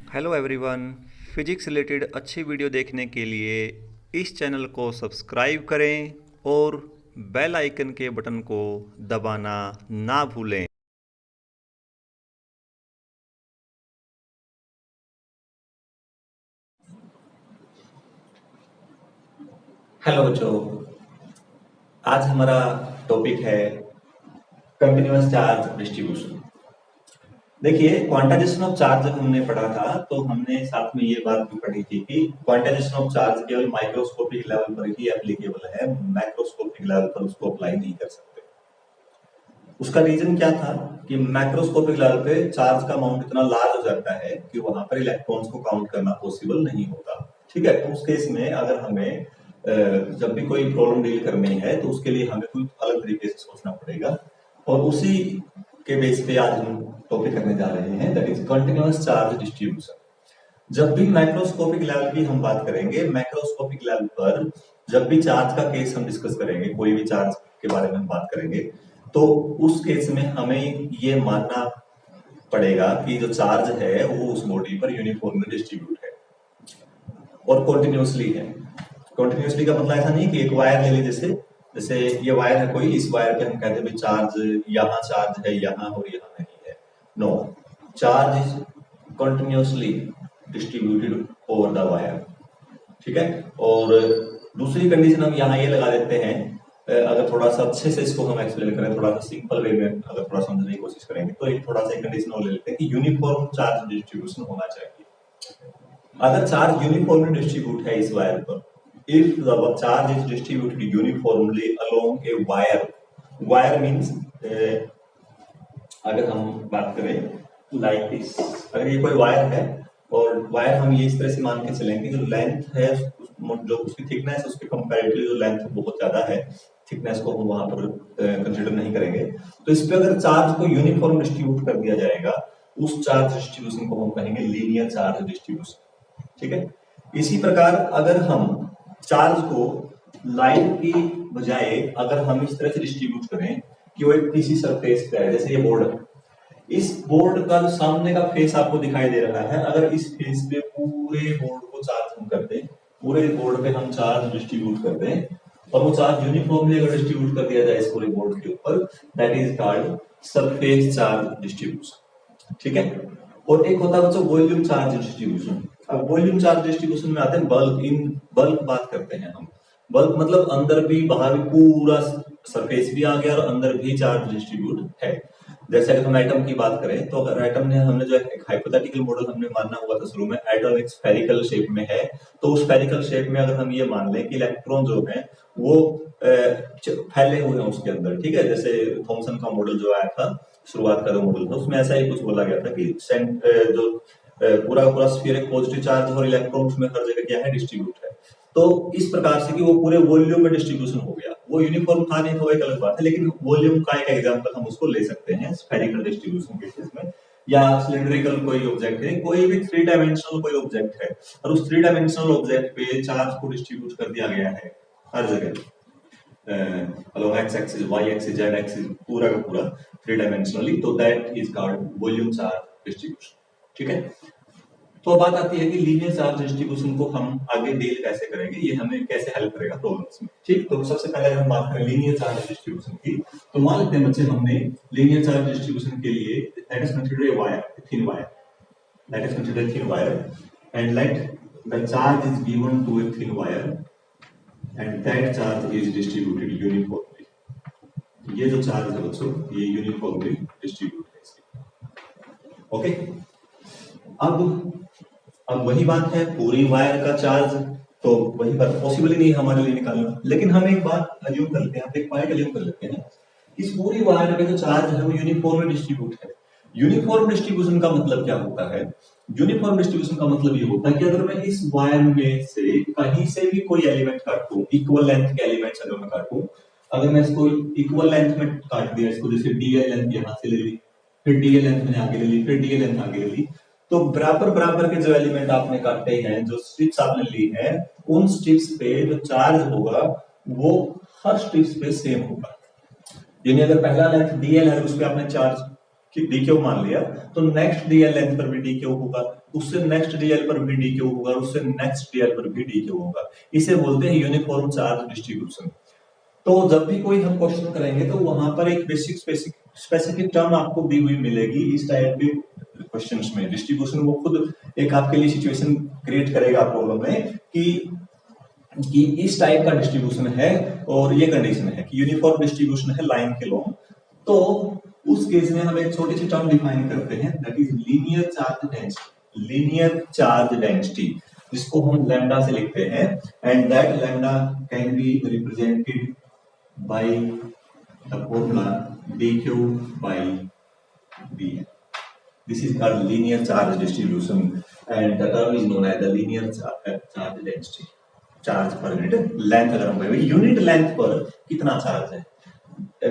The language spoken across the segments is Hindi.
Hello everyone. फिजिक्स रिलेटेड अच्छी वीडियो देखने के लिए इस चैनल को सब्सक्राइब करें और बेल आइकन के बटन को दबाना ना भूलें। हेलो बच्चों, आज हमारा टॉपिक है कंटिन्यूअस चार्ज डिस्ट्रीब्यूशन। देखिए, क्वांटाइजेशन ऑफ चार्ज जब हमने पढ़ा था तो हमने साथ में ये बात भी पढ़ी थी कि क्वांटाइजेशन ऑफ चार्ज केवल माइक्रोस्कोपिक लेवल पर ही एप्लीकेबल है, मैक्रोस्कोपिक लेवल पर उसको अप्लाई नहीं कर सकते। उसका रीजन क्या था कि मैक्रोस्कोपिक लेवल पे चार्ज का अमाउंट इतना लार्ज हो जाता है कि वहां पर इलेक्ट्रॉन्स को काउंट करना पॉसिबल नहीं होता। ठीक है, तो उस केस में अगर हमें जब भी कोई प्रॉब्लम डील करनी है तो उसके लिए हमें कोई अलग तरीके से सोचना पड़ेगा, और उसी के बेस पे आज हम टॉपिक करने जा रहे हैं, that is continuous charge distribution. जब भी माइक्रोस्कोपिक लेवल की हम बात करेंगे, मैक्रोस्कोपिक लेवल पर जब भी चार्ज का केस हम डिस्कस करेंगे, कोई भी चार्ज के बारे में हम बात करेंगे, तो उस केस में हमें ये मानना पड़ेगा कि जो चार्ज है वो उस बॉडी पर यूनिफॉर्मली डिस्ट्रीब्यूट है और कॉन्टिन्यूसली है। कॉन्टिन्यूसली का मतलब ऐसा नहीं कि एक वायर ले ली, जैसे जैसे ये वायर है कोई, इस वायर पे हम कहते हैं चार्ज यहाँ चार्ज है यहाँ और यहाँ नहीं है। No, charge is continuously distributed over the wire. ठीक है, और दूसरी कंडीशन हम यहाँ ये लगा देते हैं, अगर थोड़ा सा अच्छे से इसको हम एक्सप्लेन करें, थोड़ा सा सिंपल वे में अगर थोड़ा समझने की कोशिश करेंगे, तो एक थोड़ा सा कंडीशन और ले लेते हैं कि यूनिफॉर्म चार्ज डिस्ट्रीब्यूशन होना चाहिए। अगर चार्ज यूनिफॉर्मली डिस्ट्रीब्यूट है इस वायर पर, if the charge is distributed uniformly along a wire, wire means अगर हम बात करें लाइक दिस, अगर ये कोई वायर है और वायर हम ये इस तरह से मान के चलेंगे, जो लेंथ है जो उसकी थिकनेस है उसके कंपैरेटिवली जो लेंथ बहुत ज्यादा है, थिकनेस को हम वहां पर कंसीडर नहीं करेंगे, तो इस पे अगर चार्ज को यूनिफॉर्म डिस्ट्रीब्यूट कर दिया जाएगा, उस चार्ज डिस्ट्रीब्यूशन को हम कहेंगे लीनियर चार्ज डिस्ट्रीब्यूशन। ठीक है, इसी प्रकार अगर हम चार्ज को लाइन की बजाय अगर हम इस तरह से डिस्ट्रीब्यूट करें कि वो एक किसी सरफेस पे है, जैसे ये बोर्ड है, इस बोर्ड का जो सामने का फेस आपको दिखाई दे रहा है, अगर इस फेस पे पूरे बोर्ड को चार्ज हम कर दें, पूरे बोर्ड पे हम चार्ज डिस्ट्रीब्यूट कर दें और वो चार्ज यूनिफॉर्मली अगर डिस्ट्रीब्यूट कर दिया जाए इस पूरे बोर्ड के ऊपर, that is called surface charge distribution. ठीक है, और एक होता है बच्चों वॉल्यूम चार्ज डिस्ट्रीब्यूशन। अब वॉल्यूम चार्ज डिस्ट्रीब्यूशन में आते हैं बल्क, इन बल्क बात करते हैं हम। बल्क मतलब अंदर भी बाहर भी पूरा सरफेस भी आ गया और अंदर भी चार्ज डिस्ट्रीब्यूट है। जैसे अगर हम एटम की बात करें, तो अगर एटम ने हमने जो एक हाइपोथेटिकल मॉडल हमने मानना हुआ था शुरू में, एटम एक स्फेरिकल शेप में है, तो उस स्फेरिकल शेप में अगर हम ये मान लें कि इलेक्ट्रॉन जो है वो फैले हुए हैं उसके अंदर। ठीक है, जैसे थॉमसन का मॉडल जो आया था, शुरुआत का जो मॉडल था, उसमें ऐसा ही कुछ बोला गया था कि जो पूरा का पूरा स्फीयर एक पॉजिटिव चार्ज और इलेक्ट्रॉन उसमें हर जगह क्या है, डिस्ट्रीब्यूट है। तो इस प्रकार से कि वो पूरे वॉल्यूम में डिस्ट्रीब्यूशन हो गया, वो यूनिफॉर्म था नहीं तो एक अलग बात है, लेकिन वॉल्यूम का एक एग्जांपल हम उसको ले सकते हैं स्फेरिकल डिस्ट्रीब्यूशन के केस में, या सिलिंड्रिकल कोई ऑब्जेक्ट है, कोई भी थ्री डायमेंशनल कोई ऑब्जेक्ट है और उस थ्री डायमेंशनल ऑब्जेक्ट पे चार्ज को डिस्ट्रीब्यूट कर दिया गया है हर जगह along X axis, Y axis, Z axis, पूरा का पूरा थ्री डायमेंशनली, तो that is called volume charge distribution. ठीक है, तो अब बात आती है कि लीनियर चार्ज डिस्ट्रीब्यूशन को हम आगे डील कैसे करेंगे, ये हमें कैसे हेल्प करेगा प्रॉब्लम्स में। ठीक, तो सबसे पहले अगर हम बात करें लीनियर चार्ज डिस्ट्रीब्यूशन की, तो मान लेते हैं बच्चे हमने लीनियर चार्ज डिस्ट्रीब्यूशन के लिए that is consider a wire, thin wire, that is consider thin wire, and let the charge is given to a thin wire and that charge is distributed uniformly. ये जो चार्ज है बच्चों, ये यूनिफॉर्मली डिस्ट्रीब्यूट है। ओके, अब वही बात है, पूरी वायर का चार्ज तो वही बात पॉसिबल ही नहीं है हमारे लिए निकालना, लेकिन हम एक बात अज्यूम कर लेते हैं, एक पॉइंट अज्यूम कर लेते हैं, इस पूरी वायर का जो चार्ज है वो यूनिफॉर्म डिस्ट्रीब्यूट है। यूनिफॉर्म डिस्ट्रीब्यूशन का मतलब क्या होता है? यूनिफॉर्म डिस्ट्रीब्यूशन का मतलब ये होता है कि अगर मैं इस वायर में से कहीं से भी कोई एलिमेंट काटूं, इक्वल लेंथ के एलिमेंट्स अगर मैं काटूं, अगर मैं इसको इक्वल लेंथ में काट दिया, इसको जैसे डीएल लेंथ यहां से ले ली, फिर डीएल लेंथ मैंने आगे ले ली, फिर डीएल लेंथ आगे ले ली, तो बराबर बराबर के जो एलिमेंट आपने काटे हैं, जो स्ट्रिप्स आपने ली है, उन स्ट्रिप्स पे जो चार्ज होगा वो हर स्ट्रिप्स पे सेम होगा। यानी अगर पहला लेंथ डीएल है, उस पे आपने चार्ज डी क्यू मान लिया, तो नेक्स्ट डीएल लेंथ पर भी डी क्यू होगा, उससे नेक्स्ट डीएल पर भी डी क्यू होगा और उससे नेक्स्ट डीएल पर भी डी क्यू होगा। इसे बोलते हैं यूनिफॉर्म चार्ज डिस्ट्रीब्यूशन। तो जब भी कोई हम क्वेश्चन करेंगे तो वहां पर एक स्पेसिफिक टर्म आपको दी हुई मिलेगी इस टाइप के क्वेश्चंस में। डिस्ट्रीब्यूशन वो खुद एक आपके लिए सिचुएशन क्रिएट करेगा प्रॉब्लम में कि इस टाइप का डिस्ट्रीब्यूशन है और ये कंडीशन है कि यूनिफॉर्म डिस्ट्रीब्यूशन है लाइन के लॉन्ग। तो उस केस में हम एक छोटी सी टर्म डिफाइन करते हैं, that is linear charge density. Linear charge density जिसको हम लैम्डा से लिखते हैं, and that lambda can be represented by the formula dq by dl. This is called linear charge distribution and the term is known as the linear charge density. Charge per unit length अगर हम कहें यूनिट लेंथ पर कितना चार्ज है।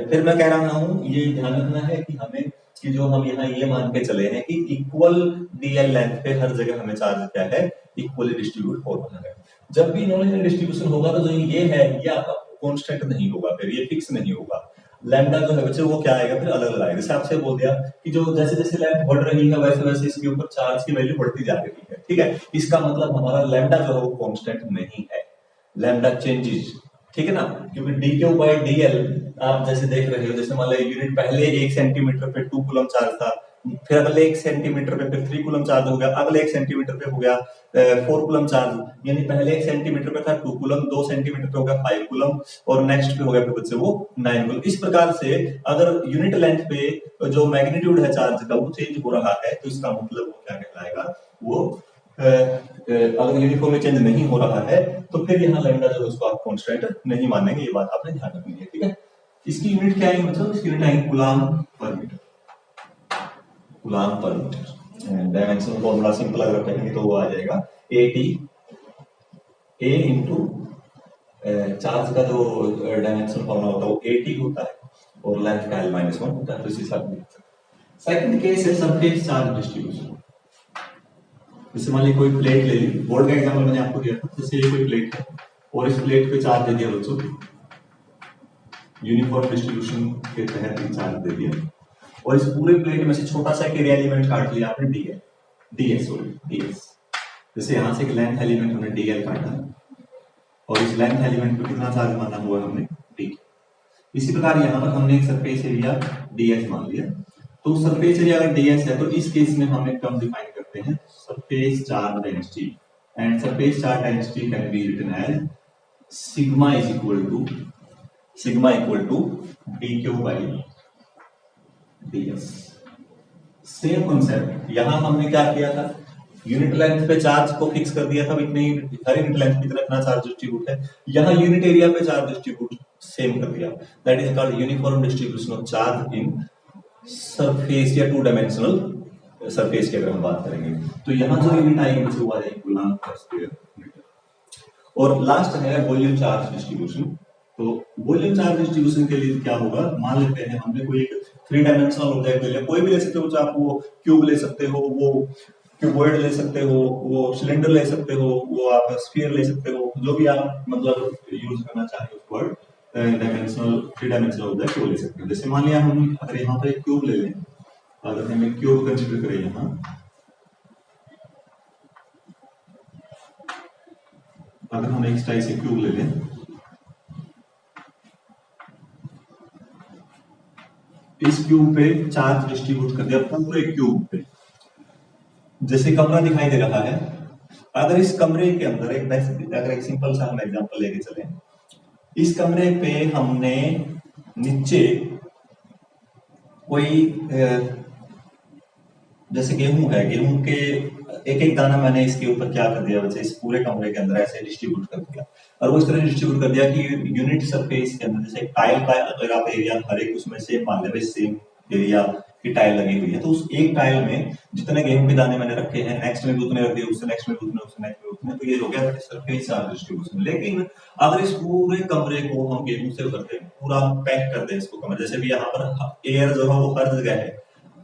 फिर मैं कह रहा हूं ये ध्यान रखना है कि हमें कि जो हम यहाँ ये मान के चले हैं कि इक्वल डीएल लेंथ पे हर जगह हमें चार्ज क्या है, इक्वली डिस्ट्रीब्यूट हो रहा है। जब भी नॉन डिस्ट्रीब्यूशन होगा तो जो ये है ये आपका कांस्टेंट नहीं होगा, फिर ये फिक्स नहीं होगा। लैम्डा जो है बच्चे वो क्या आएगा, फिर अलग अलग आएगा। जैसे आपसे बोल दिया कि जो जैसे जैसे लेंथ बढ़ रही है वैसे वैसे इसके ऊपर चार्ज की वैल्यू बढ़ती जा रही है, ठीक है। इसका मतलब हमारा लैम्डा जो है वो कांस्टेंट नहीं है, लैम्डा चेंजेस, ठीक है ना। क्योंकि dq by dl आप जैसे देख रहे हो, जैसे मान लो यूनिट पहले 1 सेंटीमीटर पे 2 कूलम चार्ज था, फिर अगले 1 सेंटीमीटर पे फिर 3 कूलम चार्ज हो गया, अगले 1 सेंटीमीटर पे हो गया 4 कूलम चार्ज, यानी पहले 1 सेंटीमीटर पे था 2 कूलम, 2 सेंटीमीटर पे हो गया 5 कूलम और नेक्स्ट पे हो गया फिर बच्चे वो 9 कूलम। इस प्रकार से अगर यूनिट लेंथ पे जो मैग्नीट्यूड है चार्ज का वो चेंज हो रहा है तो इसका मतलब वो क्या कहलाएगा, वो अगर यूनिफॉर्म में चेंज नहीं हो रहा है तो फिर यहाँ लैम्डा जो है उसको आप कांस्टेंट नहीं मानेंगे। ये बात आपने ध्यान रखनी है, ठीक है। इसकी यूनिट क्या है मतलब, इसकी यूनिट आएगी coulomb per metre, coulomb per metre. Dimension formula simple अगर कहेंगे तो वो आ जाएगा AT A इनटू चार्ज का जो डायमेंशन फॉर्मूला होता है वो AT होता है और लेंथ का L-1 होता है। तो इसी हिसाब से सेकंड केस है सरफेस चार्ज डिस्ट्रीब्यूशन। जैसे मान लीजिए कोई प्लेट ले ली, बोर्ड का एग्जांपल मैंने आपको दिया था। जैसे ये कोई प्लेट है और इस प्लेट पे चार्ज दे दिया बच्चों, यूनिफॉर्म डिस्ट्रीब्यूशन के तहत चार्ज दे दिया और इस पूरे प्लेट में से छोटा सा एक एरिया एलिमेंट काट लिया आपने DS। जैसे यहाँ से एक लेंथ एलिमेंट हमने DL काटा और इस लेंथ एलिमेंट पे कितना चार्ज माना हुआ हमने D। इसी प्रकार यहाँ पर हमने एक सरफेस एरिया DS मान लिया। तो सरफेस एरिया अगर DS है तो इस केस में हम एक टर्म डिफाइन करते हैं surface charge density, and surface charge density can be written as sigma equal to dq by ds। Same concept यहाँ हमने क्या किया था, यूनिट लेंथ पे चार्ज को फिक्स कर दिया था, इतनी हर यूनिट लेंथ की तरह इतना चार्ज डिस्ट्रीब्यूट है। यहाँ यूनिट एरिया पे चार्ज डिस्ट्रीब्यूट सेम कर दिया, that is called uniform distribution of charge in surface या 2 डायमेंशनल सरफेस की अगर हम बात करेंगे तो यहाँ जो यूनिट आएगी वो आ जाएगी कूलम पर स्क्वायर मीटर। और लास्ट है वॉल्यूम चार्ज डिस्ट्रीब्यूशन। तो वॉल्यूम चार्ज डिस्ट्रीब्यूशन के लिए क्या होगा, मान लेते हैं हमने कोई एक 3 डायमेंशनल ऑब्जेक्ट ले लिया, कोई भी ले सकते हो, चाहे आप वो क्यूब ले सकते हो, वो क्यूबॉइड ले सकते हो, वो सिलेंडर ले सकते हो, वो आप स्फीयर ले सकते हो, जो भी आप मतलब यूज करना चाहें उस वर्ड डायमेंशनल 3 डायमेंशनल ऑब्जेक्ट वो ले सकते हो। जैसे मान लिया हम अगर यहाँ पर एक क्यूब ले लें, अगर हम एक क्यूब कंसीडर करें यहाँ, अगर हम एक टाइप से क्यूब ले लें, इस क्यूब पे चार्ज डिस्ट्रीब्यूट कर दिया पूरे क्यूब पे, जैसे कमरा दिखाई दे रहा है। अगर इस कमरे के अंदर अगर एक सिंपल सा हम एग्जांपल लेके चलें, इस कमरे पे हमने नीचे कोई जैसे गेहूं है, गेहूं के एक एक दाना मैंने इसके ऊपर क्या कर दिया बच्चे, इस पूरे कमरे के अंदर ऐसे डिस्ट्रीब्यूट कर दिया। और वो इस तरह डिस्ट्रीब्यूट कर दिया कि यूनिट सरफेस के अंदर जैसे टाइल का अगर आप एरिया हर एक उसमें सेम मान ले, सेम एरिया की टाइल लगी हुई है, तो उस एक टाइल में जितने गेहूं के दाने मैंने रखे हैं, नेक्स्ट में भी उतने रख दिए, उससे नेक्स्ट में भी उतने, उससे नेक्स्ट में उतने, तो ये हो गया सरफेस चार्ज डिस्ट्रीब्यूशन। लेकिन अगर इस पूरे कमरे को हम गेहूं से भर दें, पूरा पैक कर दें इसको कमरे, जैसे भी यहाँ पर एयर जो है वो हर जगह है,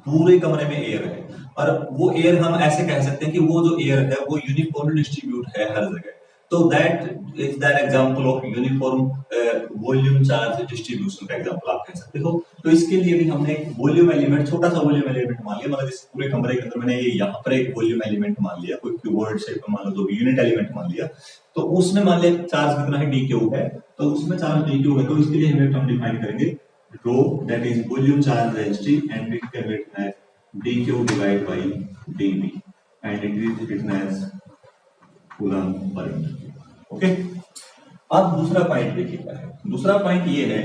पूरे कमरे में एयर है, और वो एयर हम ऐसे कह सकते हैं कि वो जो एयर है वो यूनिफॉर्मली डिस्ट्रीब्यूट है हर जगह। तो that is that example of uniform volume charge distribution का एग्जांपल आप कह सकते हो। तो इसके लिए भी हमने एक वॉल्यूम एलिमेंट, छोटा सा वॉल्यूम एलिमेंट मान लिया, मतलब इस पूरे कमरे के अंदर मैंने ये यहाँ पर एक वॉल्यूम एलिमेंट मान लिया, कोई क्यूबॉइड शेप में मान लो, जो भी यूनिट एलिमेंट मान लिया। तो उसमें मान लिया चार्ज कितना है, डी क्यू है, तो उसमें चार्ज डी क्यू है, तो इसके लिए हम डिफाइन करेंगे rho that is volume charge density and we can written as dq divided by dv and it is written as coulomb per metre. Okay, अब दूसरा पॉइंट देखिए क्या है। दूसरा पॉइंट ये है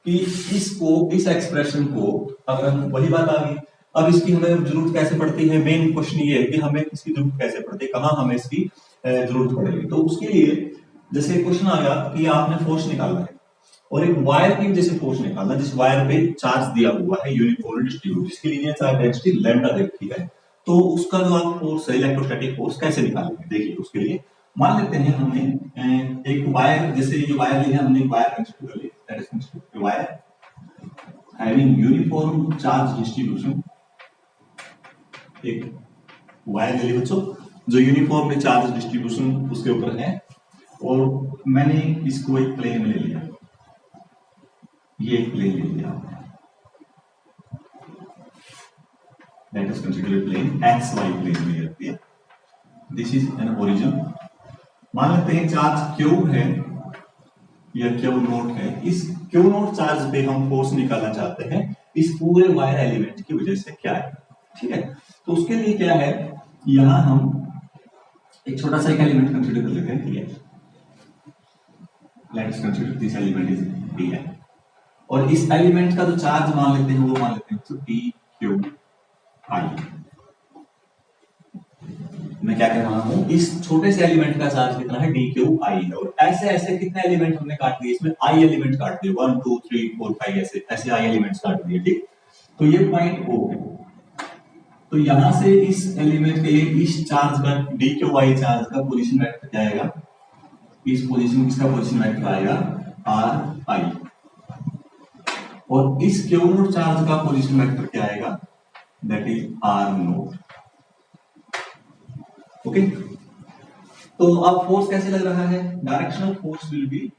कि इसको, इस एक्सप्रेशन को, अगर हम, वही बात आ गई, अब इसकी हमें जरूरत कैसे पड़ती है, मेन क्वेश्चन ये है कि हमें इसकी जरूरत कैसे पड़ती है, कहाँ हमें इसकी जरूरत पड़ेगी। तो उसके लिए जैसे क्वेश्चन आया कि आपने फोर्स निकालना है और एक वायर की वजह से फोर्स निकालना, जिस वायर पे चार्ज दिया हुआ है यूनिफॉर्म डिस्ट्रीब्यूट, जिसकी लीनियर चार्ज डेंसिटी लैम्डा देखी है, तो उसका जो आप फोर्स है, इलेक्ट्रोस्टैटिक फोर्स कैसे निकालेंगे। देखिए उसके लिए मान लेते हैं हमने एक वायर, जैसे ये वायर लिया, हमने एक वायर कंसीडर कर ली, that is consider wire having uniform charge distribution. एक वायर ले ली बच्चों जो यूनिफॉर्म चार्ज डिस्ट्रीब्यूशन उसके ऊपर है, और मैंने इसको एक प्लेन में ले लिया, ये एक प्लेन ले लिया, that is considered plane, X Y plane में रख दिया। This is an origin. मान लेते हैं चार्ज क्यू है या क्यू नोट है, इस क्यू नोट चार्ज पे हम फोर्स निकालना चाहते हैं इस पूरे वायर एलिमेंट की वजह से, क्या है, ठीक है। तो उसके लिए क्या है, यहां हम एक छोटा सा एक एलिमेंट कंसीडर कर लेते हैं, ठीक है, let's consider this element is D है, और इस एलिमेंट का जो चार्ज मान लेते हैं वो मान लेते हैं तो टी क्यू आई। मैं क्या कह रहा हूं, इस छोटे से एलिमेंट का चार्ज कितना है, डी क्यू आई है, और ऐसे ऐसे कितने एलिमेंट हमने काट दिए, इसमें आई एलिमेंट काट दिए, 1 2 3 4 5 ऐसे ऐसे आई एलिमेंट्स काट दिए, ठीक। तो ये पॉइंट ओ है, तो यहां से इस एलिमेंट के लिए इस चार्ज का, डी क्यू आई चार्ज का पोजीशन वेक्टर क्या आएगा, इस पोजीशन, इसका पोजीशन वेक्टर आएगा आर आई, और इस क्यू नोट चार्ज का पोजीशन वेक्टर क्या आएगा, that is R naught. Okay, तो अब फोर्स कैसे लग रहा है, डायरेक्शनल फोर्स विल बी,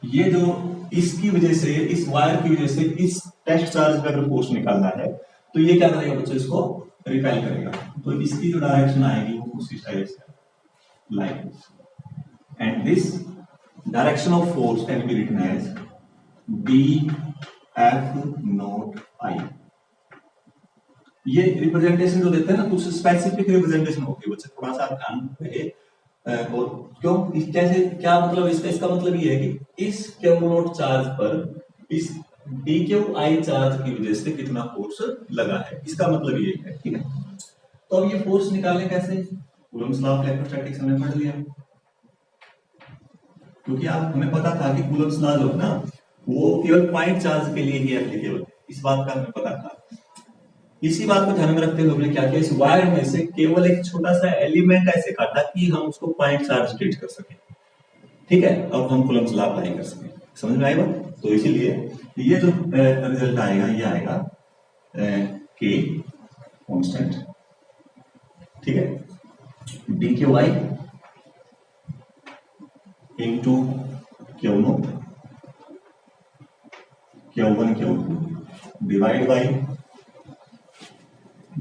ये जो इसकी वजह से, इस वायर की वजह से इस टेस्ट चार्ज का अगर फोर्स निकालना है तो ये क्या करेगा बच्चों, इसको रिपेल करेगा, तो इसकी जो डायरेक्शन आएगी वो उसी टाइप से, like this, and this direction of force can be written as D F naught I. ये रिप्रेजेंटेशन जो देते हैं ना, कुछ स्पेसिफिक रिप्रेजेंटेशन होती है बच्चे, थोड़ा सा ध्यान रहे। और क्यों, इस कैसे, क्या मतलब इसका मतलब ये है कि इस क्यू नोट चार्ज पर इस डी क्यू आई चार्ज की वजह से कितना फोर्स लगा है, इसका मतलब ये है, ठीक है। तो अब ये फोर्स निकालें कैसे, कूलम्ब्स लॉ ऑफ इलेक्ट्रोस्टैटिक्स हमने पढ़ लिया, क्योंकि आप, हमें पता था कि कूलम्ब्स लॉ जो है ना वो केवल पॉइंट चार्ज के लिए ही एप्लीकेबल है, इस बात का हमें पता था। इसी बात को ध्यान में रखते हुए हमने क्या किया, इस वायर में से केवल एक छोटा सा एलिमेंट ऐसे काटा कि हम उसको पॉइंट चार्ज ट्रीट कर सके, ठीक है, अब हम कूलम्ब्स लॉ अप्लाई कर सके। समझ में आई बात? तो इसीलिए ये जो रिजल्ट आएगा ये आएगा के कांस्टेंट, ठीक है, D Q I into Q naught Q one Q two divide by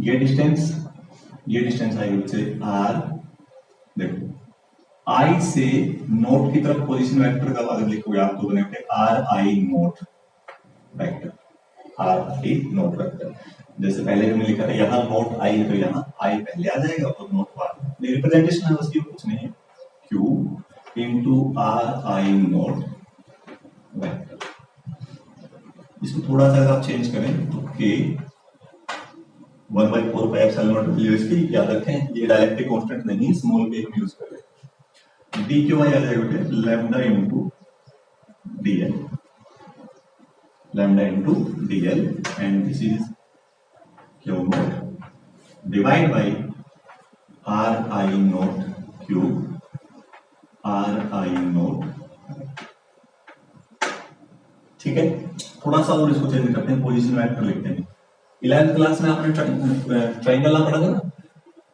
ये डिस्टेंस आएगी बच्चे आर। देखो आई से नोट की तरफ पोजीशन वेक्टर का अगर लिखोगे आप तो बनेगा are I naught vector, are I naught vector. जैसे पहले हमने लिखा था यहाँ नोट आई है तो यहाँ आई पहले आ जाएगा और नोट बाद। रिप्रेजेंटेशन है उसकी, कुछ नहीं है, Q into are I naught vector. इसको थोड़ा सा अगर आप चेंज करें तो के 1/4 पाई एप्सिलॉन नॉट वैल्यू इसकी याद रखें, ये डायरेक्टली कांस्टेंट नहीं, स्मॉल के हम यूज कर रहे हैं। डी क्यू आई आ जाएगा lambda into DL, lambda into DL and this is Q not divide by are I not cube are I not, ठीक है। थोड़ा सा और इसको चेंज करते हैं, पोजीशन वेक्टर लिखते हैं। 11th क्लास में आपने ट्राइंगल ना पढ़ा था ना,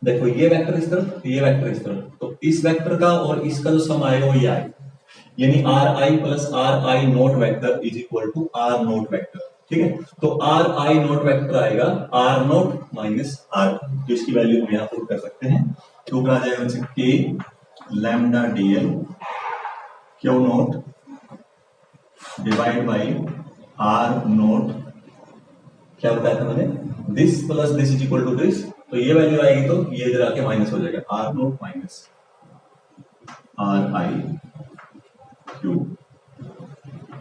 देखो ये वेक्टर इस तरफ, ये वेक्टर इस तरफ, तो इस वेक्टर का और इसका जो सम आएगा वो ये आएगा, यानी R I plus R I naught vector is equal to R naught vector. ठीक है, तो आर आई नोट वेक्टर आएगा आर नोट माइनस आर, तो इसकी वैल्यू हम यहाँ पुट कर सकते हैं। तो ऊपर आ जाएगा बच्चे के lambda D L Q naught divide by are naught, क्या बताया था मैंने, this plus this is equal to this, तो ये वैल्यू आएगी तो ये इधर आके माइनस हो जाएगा, R naught minus are I Q,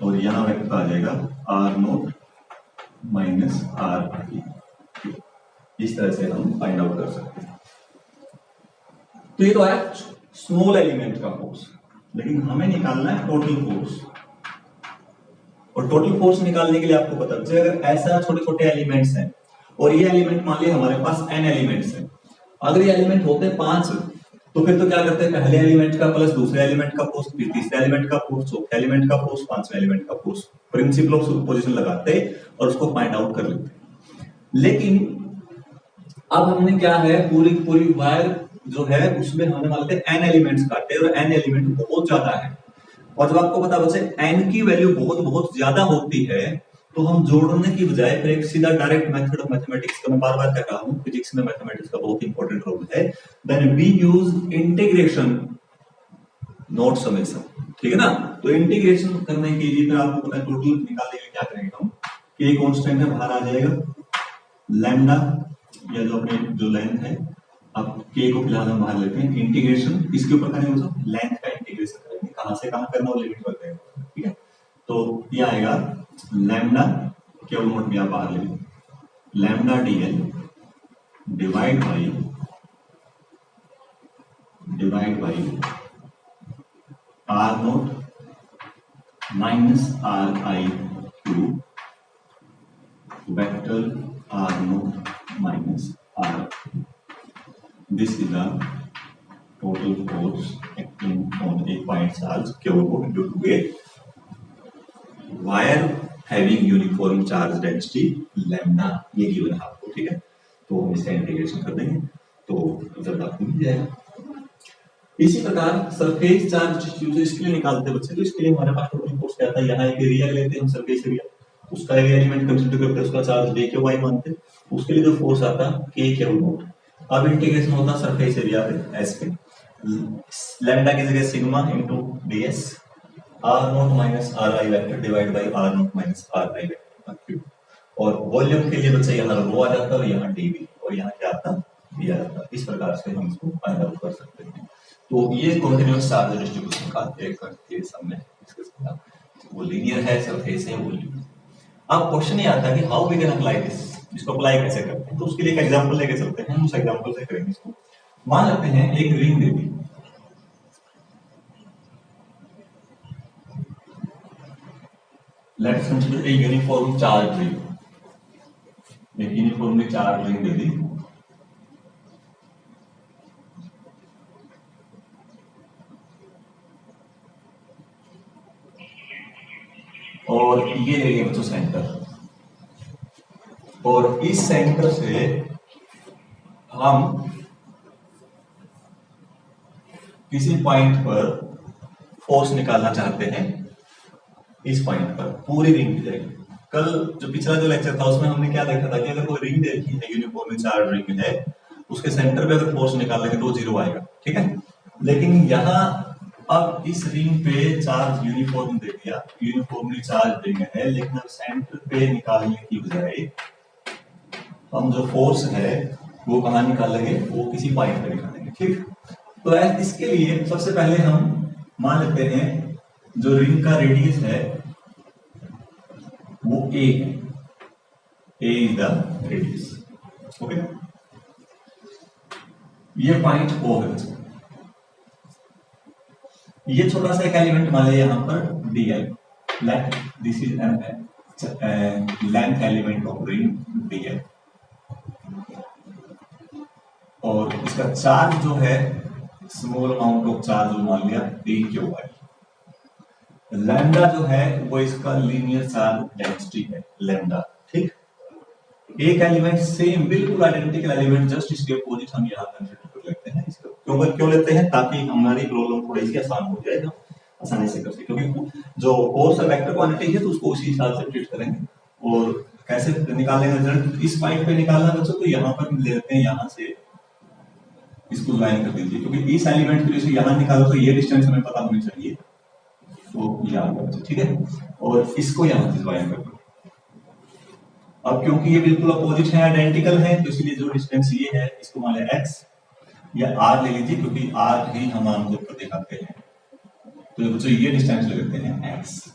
और यहां वेक्टर आ जाएगा R naught minus are I Q. इस तरह से हम फाइंड आउट कर सकते हैं। तो ये तो है स्मॉल एलिमेंट का फोर्स, लेकिन हमें निकालना है टोटल फोर्स, और टोटल फोर्स निकालने के लिए आपको पता है अगर ऐसा छोटे छोटे एलिमेंट्स हैं और ये एलिमेंट मान लिया हमारे पास n एलिमेंट्स हैं, अगर ये एलिमेंट होते हैं 5 तो फिर तो क्या करते हैं, पहले एलिमेंट का प्लस दूसरे एलिमेंट का फोर्स, फिर तीसरे एलिमेंट का फोर्स, चौथे एलिमेंट का फोर्स, पांचवें एलिमेंट का फोर्स, प्रिंसिपल ऑफ सुपरपोजिशन लगाते और उसको फाइंड आउट कर लेते। लेकिन अब हमने क्या है, पूरी पूरी वायर जो है उसमें हमने मान लेते हैं n एलिमेंट्स काटे और n एलिमेंट बहुत ज्यादा है, और जब आपको पता बचे n की वैल्यू बहुत बहुत ज्यादा होती है तो हम जोड़ने की बजाय फिर एक सीधा डायरेक्ट मेथड ऑफ मैथमेटिक्स का मैं बार बार कह रहा हूं, फिजिक्स में मैथमेटिक्स का बहुत इंपॉर्टेंट रोल है, then we use integration not summation. ठीक है ना, तो इंटीग्रेशन करने के लिए फिर आपको पता है टोटल निकालने के लिए क्या करेंगे हम, के कांस्टेंट है बाहर आ जाएगा, लैम्डा या जो अपने जो लेंथ है, अब के को फिलहाल हम बाहर लेते हैं, इंटीग्रेशन इसके ऊपर करेंगे तो लेंथ का इंटीग्रेशन करेंगे, कहां से कहां करना वो लिमिट कर देंगे। ठीक है, तो ये आएगा लैम्डा क्यू नोट में आप बाहर ले lambda D L divide by are naught minus are I Q vector R naught minus R, this is the total force acting on a point charge q node due to a wire having uniform charge density lambda, ये गिवन है आपको। ठीक है, तो हम इसका इंटीग्रेशन कर देंगे तो रिजल्ट आपको मिल जाएगा। इसी प्रकार सरफेस चार्ज डिस्ट्रीब्यूशन इसके लिए निकालते बच्चे, तो इसके लिए हमारे पास टोटल फोर्स क्या था, यहाँ एक एरिया लेते हैं हम सरफेस एरिया, उसका एरिया एलिमेंट कंसीडर करते हैं, उसका चार्ज d q y मानते हैं, उसके लिए जो फोर्स आता k q नोट। अब इंटीग्रेशन होता सरफेस एरिया पे s पे, लैम्डा की जगह sigma into ds r naught minus are i vector divide by are naught minus are i vector cube, और वॉल्यूम के लिए बच्चे यहाँ रो आ जाता है और यहाँ dv, और यहाँ क्या आता दिया जाता है। इस प्रकार से हम इसको फाइंड आउट कर सकते हैं। तो ये कंटीन्यूअस चार्ज डिस्ट्रीब्यूशन का एक सम है, वो लीनियर है, सरफेस है, वॉल्यूम। अब क्वेश्चन ये आता है कि how we can apply this, इसको अप्लाई कैसे करते हैं, तो उसके लिए एक एग्जांपल लेके चलते हैं, उस एग्जांपल से करेंगे इसको। मान लेते हैं एक ring they the, let's consider a uniform charge ring, एक यूनिफॉर्मली चार्ज रिंग दे दी, और ये ले लिया बच्चों सेंटर, और इस सेंटर से हम किसी पॉइंट पर फोर्स निकालना चाहते हैं, इस पॉइंट पर पूरी रिंग की जाएगी। कल जो पिछला जो लेक्चर था उसमें हमने क्या देखा था कि अगर कोई रिंग देखी है, यूनिफॉर्मली चार्ज रिंग है, उसके सेंटर पे अगर फोर्स निकालेंगे तो 0 आएगा। ठीक है, लेकिन यहाँ अब इस रिंग पे चार्ज यूनिफॉर्म दे दिया, यूनिफॉर्मली चार्ज रिंग है, लेकिन अब सेंटर पे निकालने की बजाय हम जो फोर्स है वो कहाँ निकालेंगे, वो किसी पॉइंट पे निकालेंगे। ठीक, तो इसके लिए सबसे पहले हम मान लेते हैं जो रिंग का रेडियस है वो a है, a is the radius. Okay, ये पॉइंट O है, ये छोटा सा एक एलिमेंट मान लिया यहाँ पर dl, let this is N length element of ring dl, और इसका चार्ज जो है स्मॉल अमाउंट ऑफ चार्ज मान लिया dqy, लैम्डा जो है वो इसका लीनियर चार्ज डेंसिटी है लैम्डा। ठीक, एक एलिमेंट सेम बिल्कुल आइडेंटिकल एलिमेंट, जस्ट इसके अपोजिट हम यहाँ कंसीडर कर लेते हैं, इसका क्यों लेते हैं, ताकि हमारी प्रॉब्लम थोड़ी सी आसान हो जाए, हम आसानी से कर सके, क्योंकि जो कोर्स वेक्टर क्वांटिटी है तो उसको उसी हिसाब से ट्रीट करेंगे। और कैसे निकालेंगे रिजल्ट, इस पॉइंट पे निकालना बच्चों, तो यहाँ पर ले लेते हैं, यहाँ से इसको ज्वाइन कर दीजिए, क्योंकि इस एलिमेंट को जैसे यहाँ निकालो तो ये डिस्टेंस हमें पता होनी चाहिए, तो यहाँ पर, ठीक है, और इसको यहाँ से ज्वाइन कर दो। अब क्योंकि ये बिल्कुल अपोजिट है, आइडेंटिकल है, तो इसलिए जो डिस्टेंस ये है इसको मान लिया x या r ले लीजिए, क्योंकि r ही हम आमतौर पर दिखाते हैं, तो बच्चों ये डिस्टेंस ले लेते हैं x,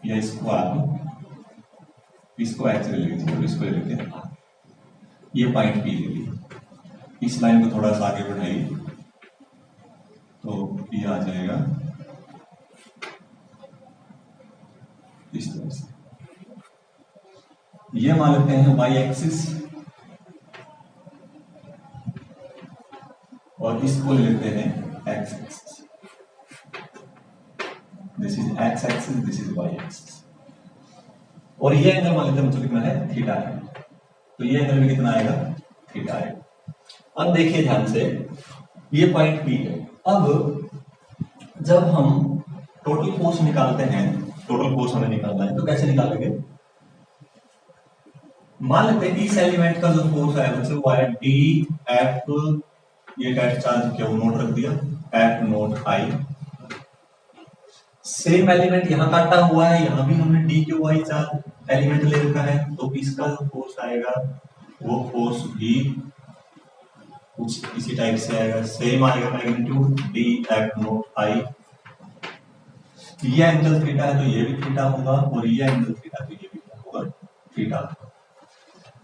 या इसको x ले लीजिए और इसको ले लेते हैं r। ये पॉइंट P ले लीजिए, इस लाइन को थोड़ा सा आगे बढ़ाइए तो ये आ जाएगा इस तरह से। ये मान लेते हैं y एक्सिस, और इसको ले लेते हैं x axis. This is x axis, this is y axis, और ये एंगल मान लेते हैं बच्चों कितना है, थीटा है, तो ये एंगल भी कितना आएगा, थीटा आएगा। अब देखिए ध्यान से, ये पॉइंट P है। अब जब हम टोटल फोर्स निकालते हैं, टोटल फोर्स हमें निकालना है, तो कैसे निकालेंगे, मान लेते हैं इस एलिमेंट का जो फोर्स है बच्चों वो है डी एफ, ये कैट चार्ज क्यू नोट रख दिया, एफ नोट आई। सेम एलिमेंट यहाँ काटा हुआ है, यहाँ भी हमने D Q I charge element ले रखा है, तो इसका जो फोर्स आएगा वो फोर्स भी कुछ इसी टाइप से आएगा, सेम आएगा मैग्नीट्यूड डी एफ नोट आई। ये एंगल थीटा है तो ये भी थीटा होगा, और ये एंगल थीटा तो ये भी होगा थीटा।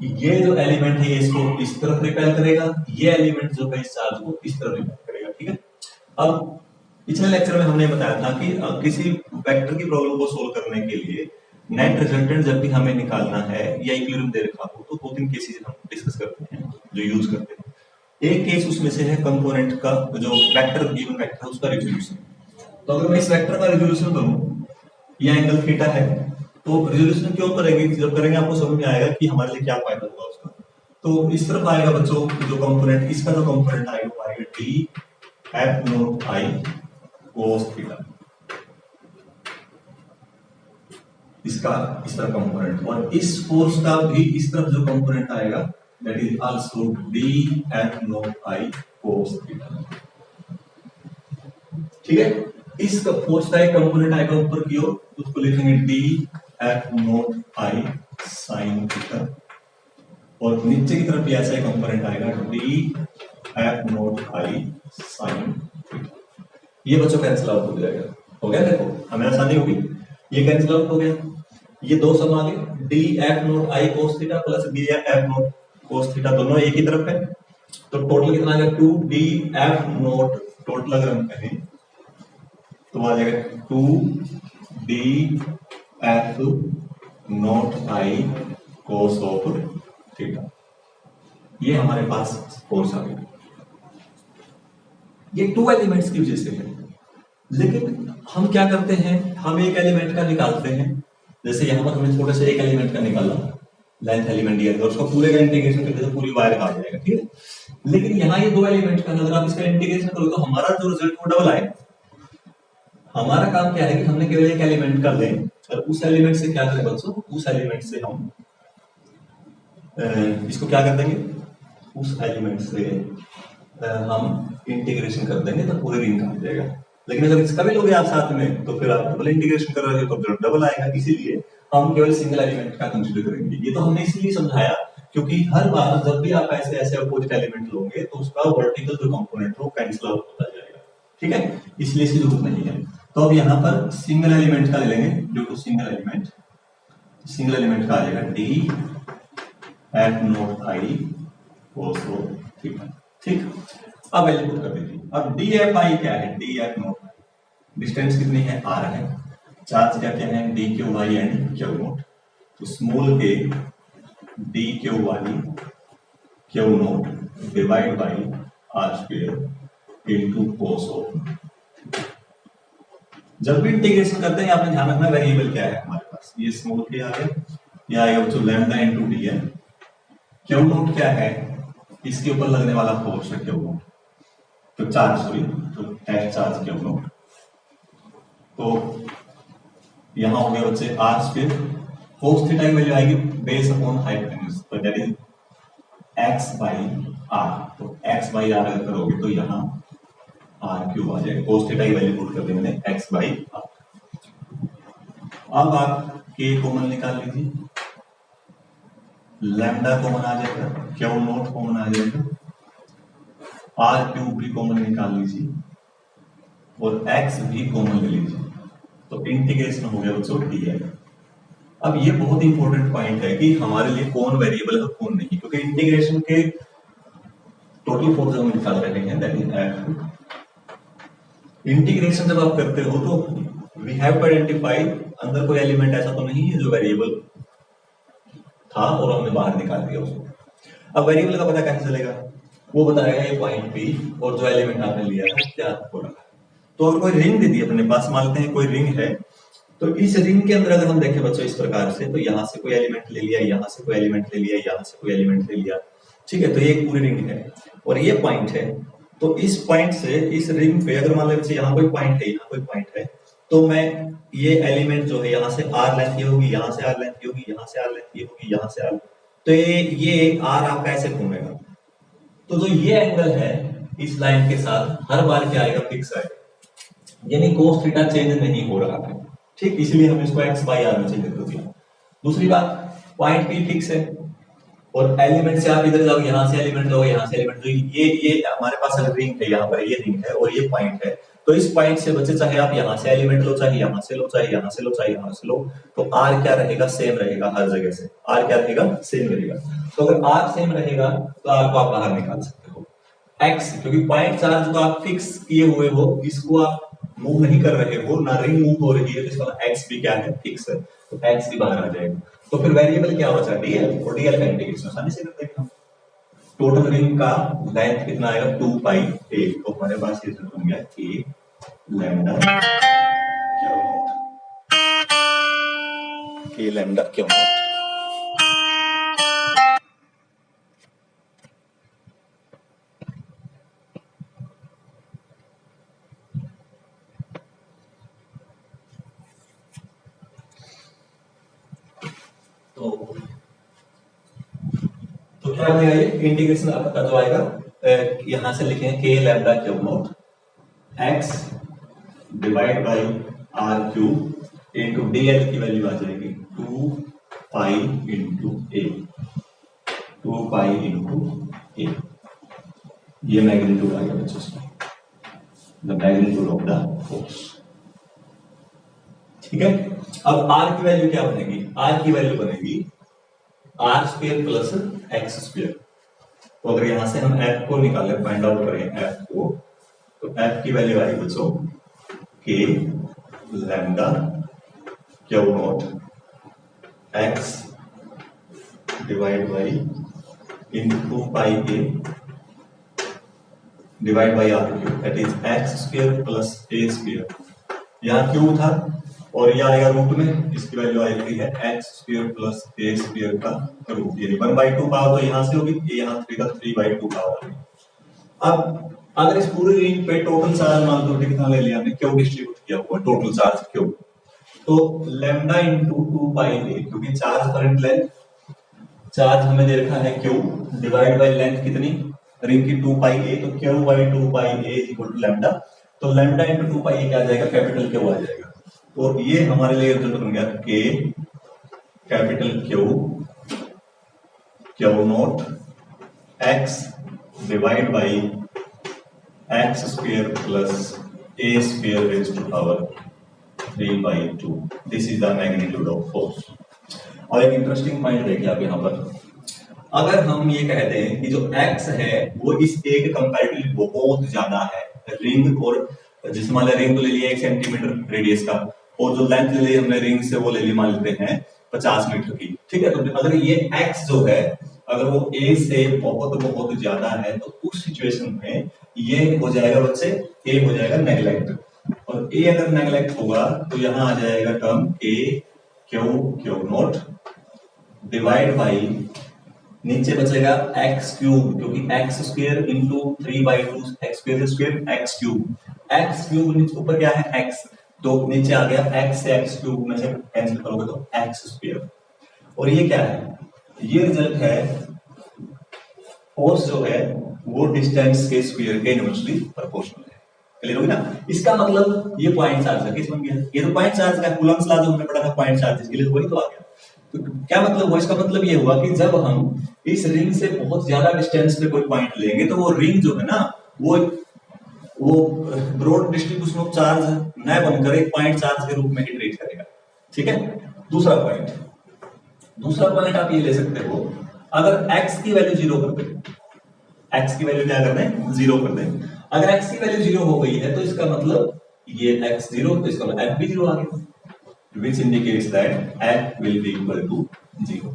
ये जो एलिमेंट है इसको इस तरफ रिपेल करेगा, ये एलिमेंट जो है इस चार्ज को इस तरफ रिपेल करेगा, ठीक है। अब पिछले लेक्चर में हमने बताया था कि किसी वेक्टर की प्रॉब्लम को सोल्व करने के लिए नेट रिजल्टेंट जब भी हमें निकालना है या इक्विलिब्रियम दे रखा हो, तो दो तीन केसेस हम डिस्कस करते हैं जो यूज करते हैं। एक केस उसमें से है कंपोनेंट का जो वेक्टर गिवन वेक्टर है उसका रिजोल्यूशन। तो अगर मैं इस वेक्टर का रिजोल्यूशन करूं, ये एंगल थीटा है, तो रिजोल्यूशन क्यों करेंगे, जब करेंगे आपको समझ में आएगा कि हमारे लिए क्या फायदा होगा उसका। तो इस तरफ आएगा बच्चों जो कंपोनेंट, इसका जो कंपोनेंट आएगा वो आएगा D F naught I cos theta, इसका इस तरफ कंपोनेंट, और इस फोर्स का भी इस तरफ जो कंपोनेंट आएगा that is also D F naught I cos theta, ठीक है। इस फोर्स का एक कंपोनेंट आएगा ऊपर की ओर, उसको लिखेंगे डी एफ नोट आई साइन थीटा, और नीचे की तरफ ऐसा एक कंपोनेंट आएगा डी एफ नोट आई साइन थीटा। ये बच्चों कैंसिल आउट हो जाएगा, हो गया, देखो हमें आसानी होगी, ये कैंसिल आउट हो गया, ये दो सम आ गए, D F naught I cos theta plus D F naught cos theta, दोनों एक ही तरफ है, तो टोटल कितना आ गया 2 डी एफ नोट, टोटल अगर हम कहें तो आ जाएगा 2 D F naught I cos of theta. ये हमारे पास फोर्स आ गया, ये टू एलिमेंट्स की वजह से है। लेकिन हम क्या करते हैं, हम एक एलिमेंट का निकालते हैं, जैसे यहां पर हमने छोटे से एक एलिमेंट का निकाला, लेंथ एलिमेंट दिया और उसका पूरे का इंटीग्रेशन करके तो पूरी वायर आ जाएगा, ठीक है। लेकिन यहाँ ये दो एलिमेंट का अगर आप इसका इंटीग्रेशन करो तो हमारा जो रिजल्ट वो डबल आएगा। हमारा काम क्या है कि हमने केवल एक एलिमेंट कर लें, और उस एलिमेंट से क्या करें बच्चों, उस एलिमेंट से हम इसको क्या कर देंगे, उस एलिमेंट से हम इंटीग्रेशन कर देंगे तो पूरे रिंग आ जाएगा। लेकिन अगर इसका भी लोगे आप साथ में तो फिर आप डबल इंटीग्रेशन कर रहे हो तो डबल आएगा, इसीलिए हम केवल सिंगल एलिमेंट का कंसीडर करेंगे। ये तो हमने इसलिए समझाया क्योंकि हर बार जब भी आप ऐसे ऐसे अपोजिट एलिमेंट लोगे तो उसका वर्टिकल जो कंपोनेंट है वो कैंसिल आउट होता जाएगा, ठीक है, इसलिए इसकी जरूरत नहीं है। तो अब यहाँ पर सिंगल एलिमेंट का ले लेंगे, ड्यू टू सिंगल एलिमेंट का आ जाएगा D F naught I cos theta, ठीक। अब वैल्यू पुट कर दीजिए। अब डी एफ आई क्या है, डी एफ नोट, डिस्टेंस कितनी है, आर है, चार्ज क्या क्या है, D Q Y and Q naught, तो small A D Q Y Q naught divide by R square into cos of. जब भी इंटीग्रेशन करते हैं आपने ध्यान रखना वेरिएबल क्या है हमारे पास, ये स्मॉल ए आ गया, ये आएगा बच्चों लैम्डा इनटू डी है, क्यू नोट क्या है, इसके ऊपर लगने वाला फोर्स है क्यू नॉट, तो चार्ज सॉरी, तो नेट चार्ज क्यू नॉट। तो यहां हो गया बच्चे आर स्क्वायर, cos थीटा की वैल्यू आएगी बेस अपॉन हाइपोटेन्यूज, तो that is x by r. तो x बाई आर अगर करोगे तो यहाँ आर क्यूब आ जाएगा, cos थीटा की वैल्यू पुट कर दी मैंने x बाई आर। अब आप k कॉमन निकाल लीजिए, लैम्डा कॉमन आ जाएगा, क्यू नॉट कॉमन आ जाएगा, आर क्यूब भी कॉमन निकाल लीजिए और x भी कॉमन ले लीजिए, तो इंटीग्रेशन हो गया बच्चों dl। अब ये बहुत इंपॉर्टेंट पॉइंट है कि हमारे लिए कौन वेरिएबल है कौन नहीं, क्योंकि इंटीग्रेशन के टोटल फोर्स हम निकाल रहे हैं, दैट इज एफ। इंटीग्रेशन जब आप करते हो तो वी हैव टू आइडेंटिफाई अंदर कोई एलिमेंट ऐसा तो नहीं है जो वेरिएबल था और हमने बाहर निकाल दिया उसको। अब वेरिएबल का पता कैसे चलेगा, वो बताएगा ये पॉइंट पी और जो एलिमेंट आपने लिया है क्या हो रहा है। तो अगर कोई रिंग दे दी अपने पास, मान लेते हैं कोई रिंग है, तो इस रिंग के अंदर अगर हम देखें बच्चों इस प्रकार से, तो यहां से कोई एलिमेंट ले लिया, यहां से कोई एलिमेंट ले लिया, यहां से कोई एलिमेंट ले लिया, ठीक है, तो ये एक पूरी रिंग है और ये पॉइंट है। तो इस पॉइंट से इस रिंग पे अगर मान लीजिए यहाँ कोई पॉइंट है, यहाँ कोई पॉइंट है, तो मैं ये एलिमेंट जो है यहाँ से आर लेंथ की होगी, यहाँ से आर लेंथ की होगी, यहाँ से आर लेंथ की होगी, यहाँ से आर, तो ये आर आपका ऐसे घूमेगा। तो जो ये एंगल है इस लाइन के साथ हर बार क्या आएगा, फिक्स आएगा, यानी cos थीटा चेंज नहीं हो रहा है, ठीक, इसलिए हम इसको x बाई आर में चेंज कर दिया। दूसरी बात, पॉइंट P फिक्स है और एलिमेंट से आप इधर जाओ, यहां से एलिमेंट लो, यहां से एलिमेंट लो, ये हमारे पास अगर रिंग है, यहाँ पर ये रिंग है और ये पॉइंट है, तो इस पॉइंट से बच्चे चाहे आप यहां से एलिमेंट लो, चाहे यहां से लो, चाहे यहां से लो, चाहे यहां से लो, तो r क्या रहेगा, सेम रहेगा हर जगह से, r क्या रहेगा, सेम रहेगा। तो अगर r सेम रहेगा तो r को आप बाहर निकाल सकते हो, x, क्योंकि पॉइंट चार्ज को आप फिक्स किए हुए हो, इसको आप मूव नहीं कर रहे हो, ना रिंग मूव हो रही है, तो इसका x भी क्या है, फिक्स है, तो x भी बाहर आ जाएगा। तो फिर वेरिएबल क्या बचा, dl, और dl का इंटीग्रेशन आसानी से कर देंगे हम। टोटल रिंग का लेंथ कितना आएगा, 2 पाई a, तो हमारे पास ये बन गया a lambda q not, a lambda q naught. तो क्या बनेगा, ये इंटीग्रेशन आपका जो आएगा, यहां से लिखेंगे के lambda q naught x divide by r cube into dl की वैल्यू आ जाएगी 2 pi into a, 2 pi into a, ये मैग्नीट्यूड आ गया बच्चों इसमें, the magnitude of the force, ठीक है। अब r की वैल्यू क्या बनेगी, r की वैल्यू बनेगी r square plus x square. तो अगर यहां से हम f को निकाले, फाइंड आउट करें f को, तो f की वैल्यू आएगी बच्चों के lambda q naught x divide by into pi a divide by r cube, that is x square plus a square, यहाँ क्यूब था और ये आएगा रूट में, इसकी वैल्यू आएगी है एक्स स्क्वायर प्लस ए स्क्वायर का रूट, यानी 1/2 पावर तो यहाँ से होगी, ये यहाँ 3 का 3/2 पावर है। अब अगर इस पूरी रिंग पे टोटल चार्ज मान लो कितना ले लिया हमने, क्यों डिस्ट्रीब्यूट किया हुआ टोटल चार्ज क्यों, तो लैम्डा इंटू 2 पाई ए, क्योंकि चार्ज करंट लेंथ, चार्ज हमें दे रखा है क्यू, डिवाइड बाई लेंथ कितनी रिंग की 2 पाई ए, तो q by 2 pi a equal to lambda, तो लैम्डा इंटू 2 पाई ए क्या आ जाएगा, कैपिटल क्यू आ जाएगा। तो ये हमारे लिए रिजल्ट बन गया के capital q naught x divide by x square plus A square raised to power 3/2, this is the magnitude of force. और एक इंटरेस्टिंग पॉइंट देखिए आप यहाँ पर, अगर हम ये कह दें कि जो x है वो इस a के कंपैरेटिवली बहुत ज्यादा है, रिंग, और जिस मान रिंग तो ले लिया 1 सेंटीमीटर रेडियस का, और जो लेंथ ले ली हमने रिंग से वो ले ली मान लेते हैं 50 मीटर की, ठीक है। तो अगर ये x जो है अगर वो a से बहुत बहुत ज्यादा है, तो उस सिचुएशन में ये हो जाएगा बच्चे, a हो जाएगा नेग्लेक्ट, और a अगर नेग्लेक्ट होगा तो यहाँ आ जाएगा term a Q not divide by नीचे बचेगा एक्स क्यूब, क्योंकि x square into 3/2 x square square x cube, x cube नीचे ऊपर क्या है एक्स, तो नीचे आ गया एक्स से एक्स क्यूब में से कैंसिल करोगे तो एक्स स्क्वायर। और ये क्या है, ये रिजल्ट है फोर्स जो है वो डिस्टेंस के स्क्वायर के इनवर्सली प्रोपोर्शनल है। क्लियर होगी ना? इसका मतलब ये पॉइंट चार्ज का केस बन गया। ये तो पॉइंट चार्ज का कूलम्स लॉ जो हमने पढ़ा था पॉइंट चार्जेस के लिए, वही तो आ गया। तो क्या मतलब हुआ, इसका मतलब ये हुआ कि जब हम इस रिंग से बहुत ज्यादा डिस्टेंस पे कोई पॉइंट लेंगे तो वो रिंग जो है ना वो ब्रॉड डिस्ट्रीब्यूशन ऑफ चार्ज न बनकर एक पॉइंट चार्ज के रूप में ही ट्रीट करेगा। ठीक है। दूसरा पॉइंट आप ये ले सकते हो, अगर x की वैल्यू 0 कर दें, x की वैल्यू क्या कर दें 0 कर दें, अगर x की वैल्यू 0 हो गई है तो इसका मतलब ये x 0, तो इसका मतलब f भी 0 आ गया, which indicates that f will be equal to 0।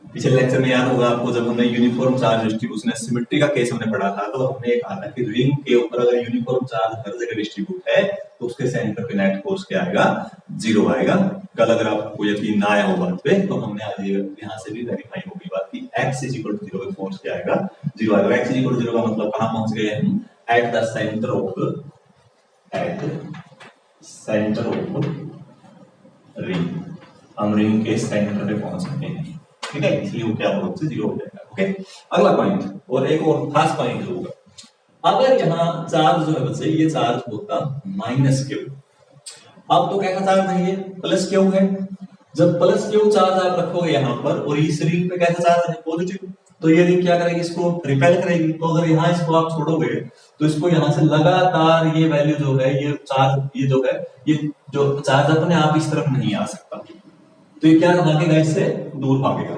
पिछले लेक्चर में याद होगा आपको, जब हमने यूनिफॉर्म चार्ज डिस्ट्रीब्यूशन सिमेट्री का केस हमने पढ़ा था, तो हमने कहा था कि रिंग के ऊपर अगर यूनिफॉर्म चार्ज हर जगह डिस्ट्रीब्यूट है तो उसके सेंटर पे नेट फोर्स क्या आएगा 0 आएगा। कल अगर आपको यकीन ना आया हो बात पे तो हमने आज यहाँ से भी वेरीफाई हो गई बात की x इज इक्वल टू 0 पे फोर्स क्या आएगा 0 आएगा। x इज इक्वल टू 0 का मतलब कहां पहुंच गए हम, at the centre of ring, हम रिंग के सेंटर पे पहुंच गए हैं। ठीक है, इसलिए वो क्या होगा 0 हो जाएगा। ओके, अगला पॉइंट और एक और खास पॉइंट होगा, अगर यहाँ चार्ज जो है बच्चे ये चार्ज होता माइनस क्यू, अब तो कैसा चार्ज है ये प्लस क्यू है, जब प्लस क्यू चार्ज आप रखोगे यहाँ पर और इस रिंग पे कैसा चार्ज है पॉजिटिव, तो ये रिंग क्या करेगी इसको रिपेल करेगी। तो अगर यहाँ इसको आप छोड़ोगे तो इसको यहाँ से लगातार ये वैल्यू जो है ये चार्ज ये जो चार्ज अपने आप इस तरफ नहीं आ सकता, तो ये क्या भागेगा इससे दूर भागेगा,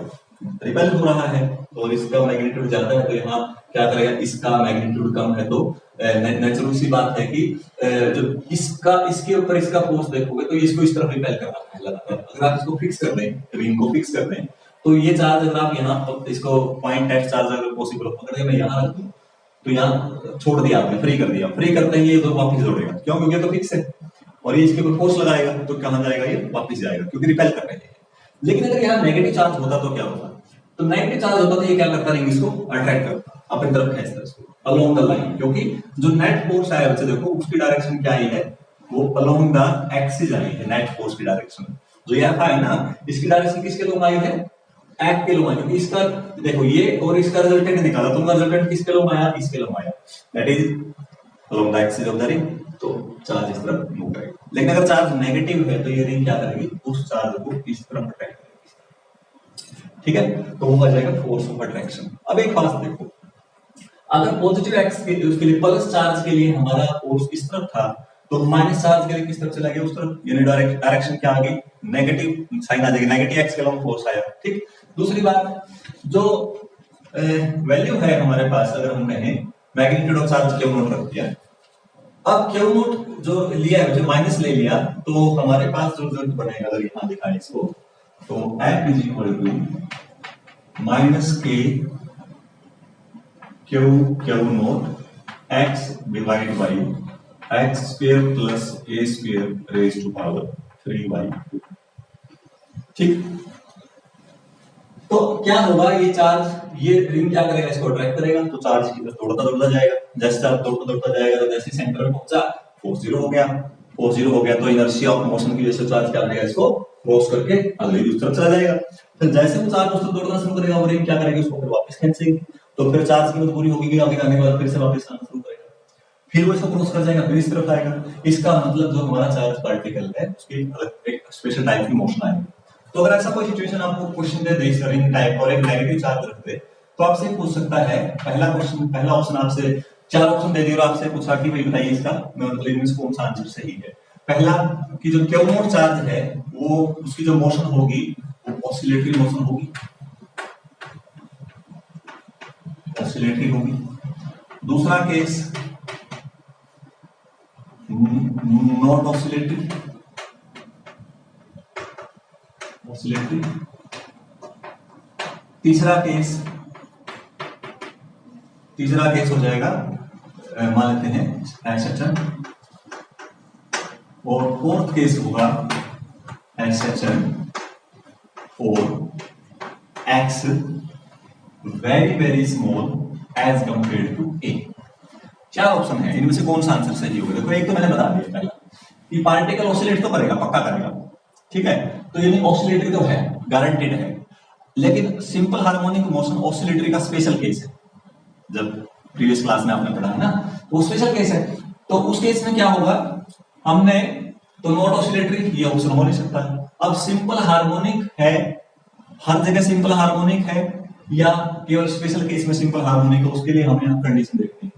रिपेल हो रहा है और इसका मैग्नीट्यूड ज्यादा है तो यहाँ क्या करेगा, इसका मैग्नीट्यूड कम है तो नेचुरल सी बात है कि जब इसके ऊपर इसका फोर्स देखोगे तो इसको इस तरफ रिपेल कर रहा है लगातार। अगर आप इसको फिक्स कर दें, रिंग को फिक्स कर दें, तो ये चार्ज अगर आप यहाँ इसको पॉइंट एट चार्ज अगर पॉसिबल हो, अगर मैं यहाँ रख दूं तो यहाँ छोड़ दिया आपने, फ्री कर दिया, फ्री करते ही ये तो वापस जोड़ेगा, क्यों, क्योंकि ये तो फिक्स है और ये इसके ऊपर फोर्स लगाएगा तो कहां जाएगा, ये वापस जाएगा क्योंकि रिपेल कर रहे हैं। लेकिन अगर यहाँ नेगेटिव चार्ज होता तो क्या होता, तो नेगेटिव चार्ज होता तो ये क्या करता, रिंग इसको अट्रैक्ट करता, अपनी तरफ खींचता इसको अलोंग द लाइन, क्योंकि जो नेट फोर्स आया बच्चे देखो उसकी डायरेक्शन क्या आई है, वो अलोंग द एक्सिस आई है, नेट फोर्स की डायरेक्शन। जो ये है ना इसकी डायरेक्शन किसके लोग आई है, एक्ट के लोग आए, क्योंकि इसका देखो ये और इसका रिजल्टेंट निकाला, तुमका रिजल्टेंट किसके लोग आया, इसके लोग आया, that is along the axis of the ring, तो चार्ज इस तरफ मूव करेगा। लेकिन अगर चार्ज नेगेटिव है तो ये रिंग क्या करेगी, उस चार्ज को इस तरफ अट्रैक्ट करेगी। ठीक है, तो वो आ जाएगा फोर्स ऑफ अट्रैक्शन। अब एक बात देखो, अगर पॉजिटिव एक्स के उसके लिए प्लस चार्ज के लिए हमारा फोर्स इस तरफ था, तो माइनस चार्ज के लिए किस तरफ चला गया, उस तरफ, यानी डायरेक्शन क्या आ गई, नेगेटिव साइन आ जाएगी, नेगेटिव एक्स के लॉन्ग फोर्स आया। ठीक, दूसरी बात जो वैल्यू है हमारे पास, अगर हम कहें magnitude of charge Q note रख दिया, अब क्यू नोट जो लिया है, जो माइनस ले लिया, तो हमारे पास जो रिजल्ट बनेगा, अगर यहां दिखाएं इसको, तो F is equal to minus K Q naught X divide by x square plus A square raise to power 3/2। ठीक, तो क्या होगा, ये चार्ज, ये रिंग क्या करेगा, इसको अट्रैक्ट करेगा, तो चार्ज की तरफ दौड़ता जाएगा, जैसे चार्ज दौड़ता जाएगा तो जैसे सेंटर में पहुंचा फोर्स 0 हो गया, फोर्स 0 हो गया तो इनर्शिया ऑफ मोशन की वजह से चार्ज क्या करेगा, इसको क्रॉस करके अगले दूसरी तरफ चला जाएगा। फिर जैसे वो चार्ज उस तरफ दौड़ना शुरू करेगा, वो रिंग क्या करेगी, उसको फिर वापस खींचेगी, तो फिर चार्ज की मजबूरी होगी कि आगे जाने के बाद फिर से वापस आना शुरू करेगा, फिर वो इसको क्रॉस कर जाएगा, फिर इस तरफ आएगा। इसका मतलब जो हमारा चार्ज पार्टिकल है उसकी अलग एक स्पेशल टाइप की मोशन आएगी। तो अगर ऐसा कोई सिचुएशन आपको क्वेश्चन दे इस रिंग टाइप और एक नेगेटिव चार्ज रख दे, तो आपसे पूछ सकता है, पहला ऑप्शन आपसे 4 ऑप्शन दे दिया और आपसे पूछा कि भाई बताइए इसका मतलब इनमें कौन सा आंसर सही है। पहला कि जो क्यू नोट चार्ज है वो उसकी जो मोशन होगी वो ऑसिलेटरी मोशन होगी, ऑसिलेटरी होगी। दूसरा केस नॉट ऑसिलेटरी, ऑसिलेटरी। तीसरा केस हो जाएगा, मान लेते हैं एसएचएन, और फोर्थ केस होगा एसएचएन 4 x very very small as compared to a। चार ऑप्शन है, इनमें से कौन सा आंसर सही होगा? देखो एक तो मैंने बता दिया पहला कि पार्टिकल ऑसिलेट तो करेगा, पक्का करेगा, ठीक है, तो यानी ऑसिलेटरी तो है, गारंटेड है। लेकिन सिंपल हार्मोनिक मोशन ऑसिलेटरी का स्पेशल केस है, जब प्रीवियस क्लास में आपने पढ़ा है ना, तो वो स्पेशल केस है। तो उस केस में क्या होगा, हमने तो नॉट ऑसिलेटरी ये ऑप्शन हो नहीं सकता। अब सिंपल हार्मोनिक है, हर जगह सिंपल हार्मोनिक है या केवल स्पेशल केस में सिंपल हार्मोनिक है, उसके लिए हमें यहाँ कंडीशन देखनी है।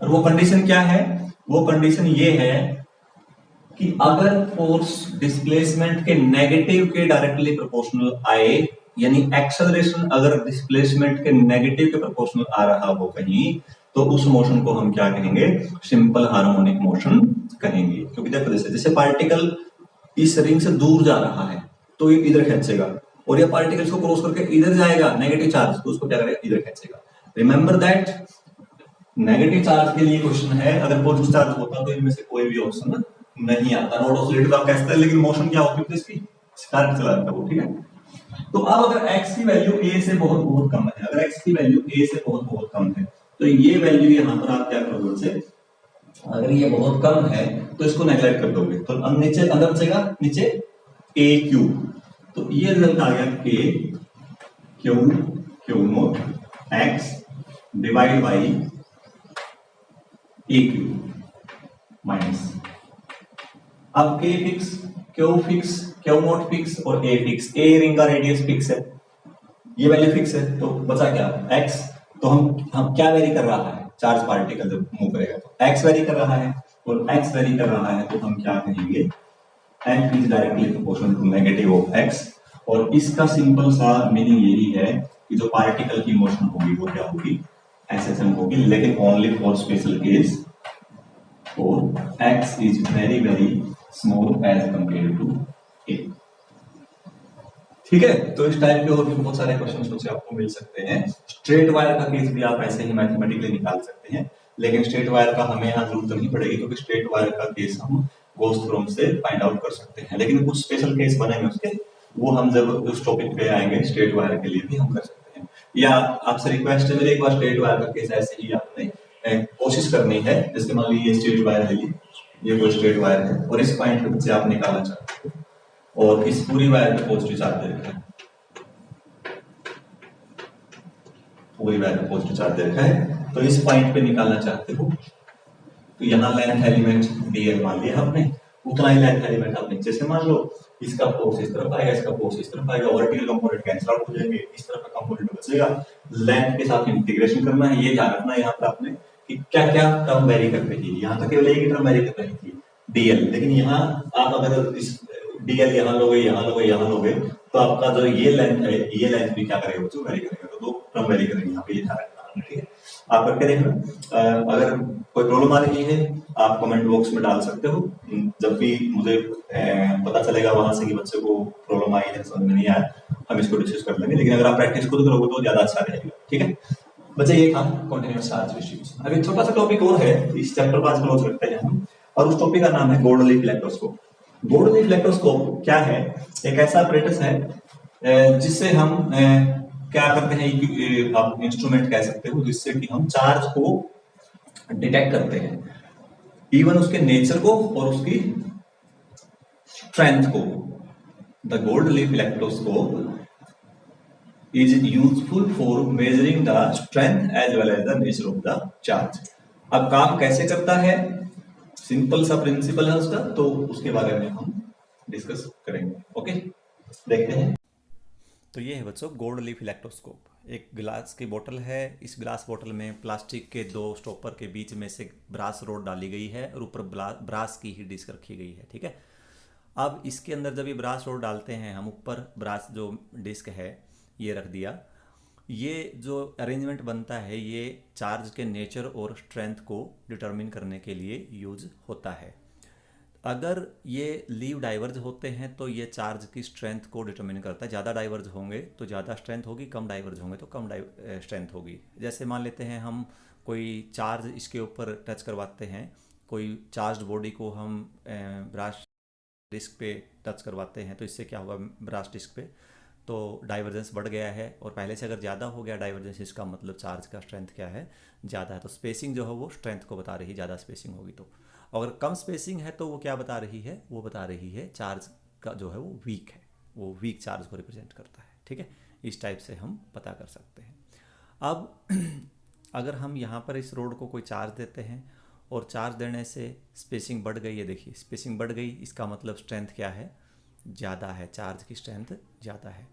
और वो कंडीशन क्या है? वो कंडीशन ये है कि अगर फोर्स डिस्प्लेसमेंट के नेगेटिव के डायरेक्टली प्रोपोर्शनल आए, यानी एक्सेलरेशन अगर डिस्प्लेसमेंट के नेगेटिव के प्रोपोर्शनल आ रहा हो कहीं, तो उस मोशन को हम क्या कहेंगे? सिंपल हार्मोनिक मोशन कहेंगे। क्योंकि देखो जैसे जैसे पार्टिकल इस रिंग से दूर जा रहा है तो ये इधर खींचेगा, और ये पार्टिकल्स को क्रॉस करके इधर जाएगा नेगेटिव चार्ज, तो उसको क्या करेगा? इधर खींचेगा। रिमेंबर दैट नेगेटिव चार्ज के लिए क्वेश्चन है, अगर पॉजिटिव चार्ज होता तो इनमें से कोई भी ऑप्शन नहीं आता। नॉट ऑसिलेटर आप कह सकते हैं, लेकिन मोशन क्या होती है इसकी? करंट चला जाता है वो, ठीक है। तो अब अगर x की वैल्यू a से बहुत बहुत कम है, अगर x की वैल्यू a से बहुत बहुत कम है, तो ये वैल्यू यहां पर आप क्या करोगे? से अगर ये बहुत कम है तो इसको नेगलेक्ट कर दोगे, तो अब नीचे अंदर बचेगा नीचे a क्यूब, तो ये रिजल्ट आ गया k Q note x divide by a cube minus, अब k fix, Q fix, Q not fix और a फिक्स। a रिंग का रेडियस फिक्स है, ये वैल्यू फिक्स है, तो बचा क्या? x। तो हम क्या वेरी कर रहा है? चार्ज पार्टिकल जब मूव करेगा तो x वेरी कर रहा है, और x वेरी कर रहा है, तो हम क्या कहेंगे? f is directly proportional to negative of x। और इसका सिंपल सा मीनिंग यही है कि जो पार्टिकल की मोशन होगी वो क्या होगी? SHM होगी, लेकिन ओनली फॉर स्पेशल केस, और x is very very small as compared to a। ठीक है, तो इस टाइप के और भी बहुत सारे क्वेश्चन सोचे आपको मिल सकते हैं। स्ट्रेट वायर का केस भी आप ऐसे ही मैथमेटिकली निकाल सकते हैं, लेकिन स्ट्रेट वायर का हमें यहाँ जरूरत नहीं पड़ेगी, क्योंकि स्ट्रेट वायर का केस हम गॉस थ्योरम से फाइंड आउट कर सकते हैं। लेकिन कुछ स्पेशल केस बनेंगे उसके, वो हम जब उस टॉपिक पे आएंगे स्ट्रेट वायर के लिए भी हम कर सकते हैं। या आपसे रिक्वेस्ट है मेरी, एक बार स्ट्रेट वायर का केस ऐसे ही आपने कोशिश करनी है। जैसे मान लीजिए स्ट्रेट वायर है, ये कोई स्ट्रेट वायर है, और इस पॉइंट पे से आप निकालना चाहते हो, और इस पूरी वायर पे पॉजिटिव चार्ज दे रखा है, पूरी वायर पे पॉजिटिव चार्ज दे रखा है, तो इस पॉइंट पे निकालना चाहते हो, तो यहाँ लेंथ एलिमेंट dl मान लिया आपने, उतना ही लेंथ एलिमेंट आप नीचे से मान लो, इसका फोर्स इस तरफ आएगा, इसका फोर्स इस तरफ आएगा, वर्टिकल कंपोनेंट कैंसिल आउट हो जाएंगे, इस तरफ का कंपोनेंट बचेगा। लेंथ के साथ इंटीग्रेशन करना है, ये ध्यान रखना है यहाँ पर आपने कि क्या क्या टर्म वेरी कर रही है। यहाँ तक केवल एक ही टर्म वेरी कर रही थी dl, लेकिन यहाँ आप अगर इस dl यहाँ लोगे, यहाँ लोगे, यहाँ लोगे, तो आपका जो ये लेंथ है, ये लेंथ भी क्या करेगा बच्चों? वेरी करेगा, तो दो टर्म वेरी करेंगे यहाँ पे, ये ध्यान रखना है, ठीक है। आप करके देखना। अगर कोई प्रॉब्लम आ रही है आप कमेंट बॉक्स में डाल सकते हो, जब भी मुझे पता चलेगा वहां से कि बच्चे को प्रॉब्लम आई है, समझ में नहीं आया, हम इसको डिस्कस कर लेंगे। लेकिन अगर आप प्रैक्टिस खुद करोगे तो ज्यादा अच्छा रहेगा, ठीक है बच्चे। ये था कंटीन्यूअस चार्ज डिस्ट्रीब्यूशन। अभी छोटा सा टॉपिक और है, इस चैप्टर को आज क्लोज करते हैं हम, और उस टॉपिक का नाम है गोल्डन इलेक्ट्रोस्कोप। गोल्डन इलेक्ट्रोस्कोप क्या है? एक ऐसा apparatus है जिससे हम क्या करते हैं कि आप इंस्ट्रूमेंट कह सकते हो, जिससे कि हम चार्ज को डिटेक्ट करते हैं, इवन उसके नेचर को और उसकी स्ट्रेंथ को। The gold leaf electroscope is useful for measuring the strength as well as the nature of the charge. अब काम कैसे करता है, सिंपल सा प्रिंसिपल है उसका, तो उसके बारे में हम डिस्कस करेंगे। ओके, देखते हैं। तो ये है बच्चों गोल्ड लीफ इलेक्ट्रोस्कोप। एक गिलास की बोतल है, इस गिलास बोतल में प्लास्टिक के दो स्टॉपर के बीच में से ब्रास रोड डाली गई है, और ऊपर ब्रास की ही डिस्क रखी गई है, ठीक है। अब इसके अंदर जब ये ब्रास रोड डालते हैं हम, ऊपर ब्रास जो डिस्क है ये रख दिया, ये जो अरेंजमेंट बनता है ये चार्ज के नेचर और स्ट्रेंथ को डिटरमिन करने के लिए यूज होता है। अगर ये लीव डाइवर्ज होते हैं तो ये चार्ज की स्ट्रेंथ को डिटरमिन करता है। ज़्यादा डाइवर्ज होंगे तो ज़्यादा स्ट्रेंथ होगी, कम डाइवर्ज होंगे तो कम स्ट्रेंथ होगी। जैसे मान लेते हैं हम कोई चार्ज इसके ऊपर टच करवाते हैं, कोई चार्ज बॉडी को हम ब्रास डिस्क पे टच करवाते हैं, तो इससे क्या होगा ब्रास डिस्क पे, तो डाइवर्जेंस बढ़ गया है, और पहले से अगर ज़्यादा हो गया डाइवर्जेंस, इसका मतलब चार्ज का स्ट्रेंथ क्या है, ज़्यादा है। तो स्पेसिंग जो है वो स्ट्रेंथ को बता रही है, ज़्यादा स्पेसिंग होगी तो। अगर कम स्पेसिंग है तो वो क्या बता रही है, वो बता रही है चार्ज का जो है वो वीक है, वो वीक चार्ज को रिप्रेजेंट करता है। ठीक है, इस टाइप से हम पता कर सकते हैं। अब अगर हम यहाँ पर इस रोड को कोई चार्ज देते हैं और चार्ज देने से स्पेसिंग बढ़ गई है, देखिए स्पेसिंग बढ़ गई, इसका मतलब स्ट्रेंथ क्या है, ज़्यादा है, चार्ज की स्ट्रेंथ ज़्यादा है।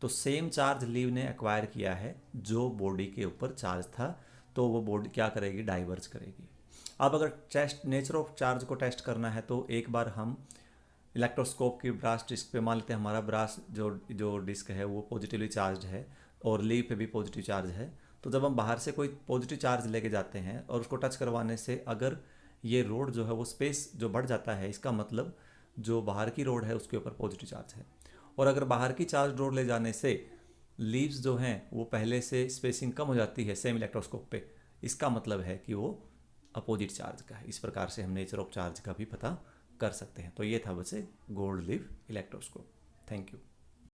तो सेम चार्ज लीव ने एक्वायर किया है जो बॉडी के ऊपर चार्ज था, तो वो बॉडी क्या करेगी, डाइवर्ज करेगी। अब अगर टेस्ट नेचर ऑफ चार्ज को टेस्ट करना है तो एक बार हम इलेक्ट्रोस्कोप की ब्रास डिस्क पे मान लेते हैं हमारा ब्रास जो डिस्क है वो पॉजिटिवली चार्ज है और लीव पे भी पॉजिटिव चार्ज है। तो जब हम बाहर से कोई पॉजिटिव चार्ज लेके जाते हैं और उसको टच करवाने से अगर ये रोड जो है वो स्पेस जो बढ़ जाता है, इसका मतलब जो बाहर की रोड है उसके ऊपर पॉजिटिव चार्ज है। और अगर बाहर की चार्ज रोड ले जाने से लीव्स जो हैं वो पहले से स्पेसिंग कम हो जाती है सेम इलेक्ट्रोस्कोप पे, इसका मतलब है कि वो अपोजिट चार्ज का है। इस प्रकार से हम नेचर ऑफ चार्ज का भी पता कर सकते हैं। तो ये था वैसे gold leaf electroscope. Thank you.